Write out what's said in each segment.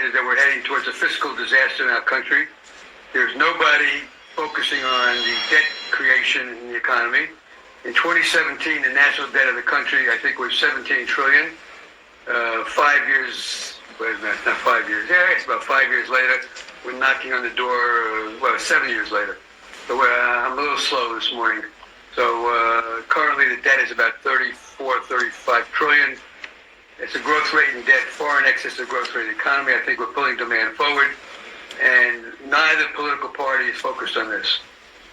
is that we're heading towards a fiscal disaster in our country. There's nobody focusing on the debt creation in the economy. In 2017, the national debt of the country, I think, was $17 trillion. 5 years, not 5 years. Yeah, it's about 5 years later. We're knocking on the door, 7 years later. So I'm a little slow this morning. So currently the debt is about 35 trillion. It's a growth rate in debt far in excess of the growth rate of the economy. I think we're pulling demand forward, and neither political party is focused on this.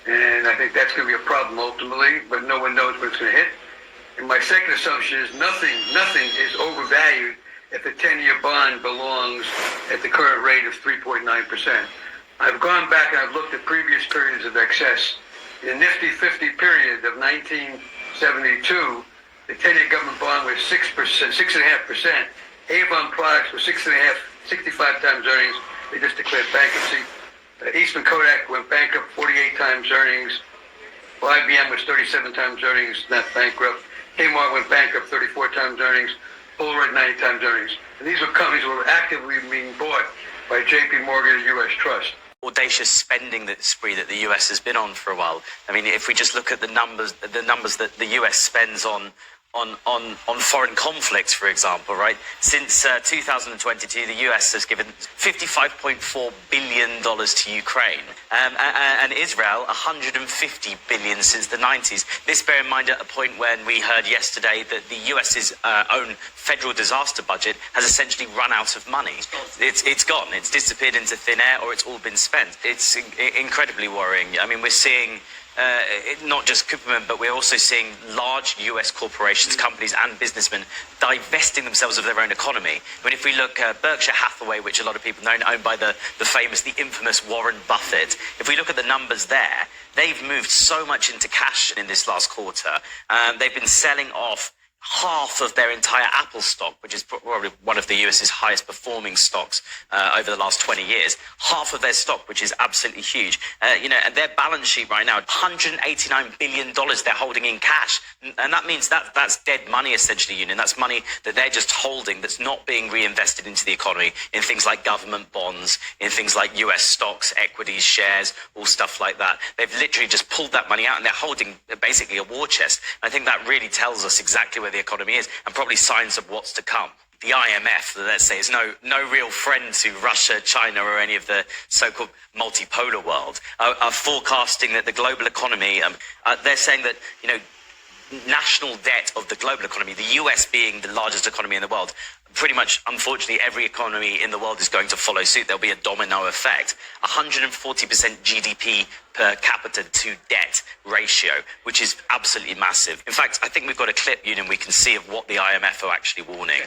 And I think that's going to be a problem ultimately, but no one knows when it's going to hit. And my second assumption is nothing is overvalued if the 10-year bond belongs at the current rate of 3.9%. I've gone back and I've looked at previous periods of excess. In the Nifty 50 period of 1972, the 10-year government bond was 6.5%. Avon products were 65 times earnings. They just declared bankruptcy. Eastman Kodak went bankrupt 48 times earnings. IBM was 37 times earnings, not bankrupt. Kmart went bankrupt 34 times earnings. Polaroid 90 times earnings. And these were companies that were actively being bought by JP Morgan and U.S. Trust. Audacious spending spree that the US has been on for a while. I mean, if we just look at the numbers that the US spends on foreign conflicts, for example, right? Since 2022, the US has given $55.4 billion to Ukraine, and Israel $150 billion since the 90s. This, bear in mind, at a point when we heard yesterday that the US's own federal disaster budget has essentially run out of money. It's gone. It's disappeared into thin air, or it's all been spent. It's incredibly worrying. I mean, we're seeing not just Cooperman, but we're also seeing large US corporations, companies and businessmen divesting themselves of their own economy. I mean, if we look at Berkshire Hathaway, which a lot of people know, owned by the infamous Warren Buffett, if we look at the numbers there, they've moved so much into cash in this last quarter. They've been selling off half of their entire Apple stock, which is probably one of the US's highest performing stocks over the last 20 years. Half of their stock, which is absolutely huge. And their balance sheet right now, $189 billion they're holding in cash. And that means that's dead money, essentially, Union. That's money that they're just holding that's not being reinvested into the economy in things like government bonds, in things like US stocks, equities, shares, all stuff like that. They've literally just pulled that money out and they're holding basically a war chest. I think that really tells us exactly where the economy is, and probably signs of what's to come. The IMF, let's say, is no real friend to Russia, China, or any of the so-called multipolar world. Are forecasting that the global economy, they're saying that, national debt of the global economy, the US being the largest economy in the world, pretty much, unfortunately, every economy in the world is going to follow suit. There'll be a domino effect. 140% GDP per capita to debt ratio, which is absolutely massive. In fact, I think we've got a clip, Union, we can see of what the IMF are actually warning.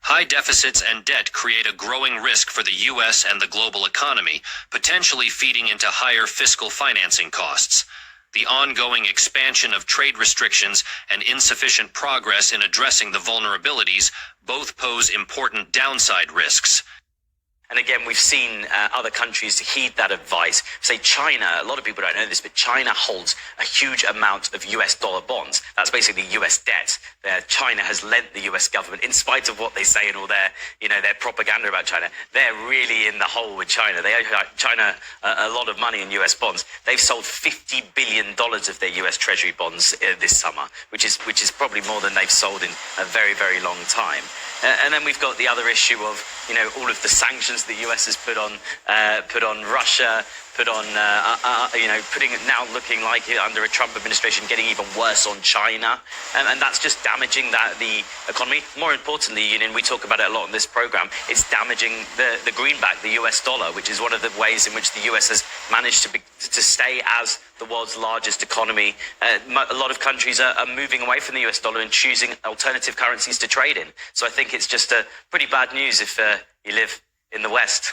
High deficits and debt create a growing risk for the U.S. and the global economy, potentially feeding into higher fiscal financing costs. The ongoing expansion of trade restrictions and insufficient progress in addressing the vulnerabilities both pose important downside risks. And again, we've seen other countries heed that advice. Say China, a lot of people don't know this, but China holds a huge amount of US dollar bonds. That's basically US debt. China has lent the US government, in spite of what they say and all their propaganda about China. They're really in the hole with China. They owe China a lot of money in US bonds. They've sold $50 billion of their US Treasury bonds this summer, which is probably more than they've sold in a very, very long time. And then we've got the other issue of, all of the sanctions the US has put on Russia, putting it now looking like it under a Trump administration, getting even worse on China. And that's just damaging the economy. More importantly, Union, we talk about it a lot in this program, it's damaging the greenback, the US dollar, which is one of the ways in which the US has managed to stay as the world's largest economy. A lot of countries are moving away from the US dollar and choosing alternative currencies to trade in. So I think it's just pretty bad news if you live in the West.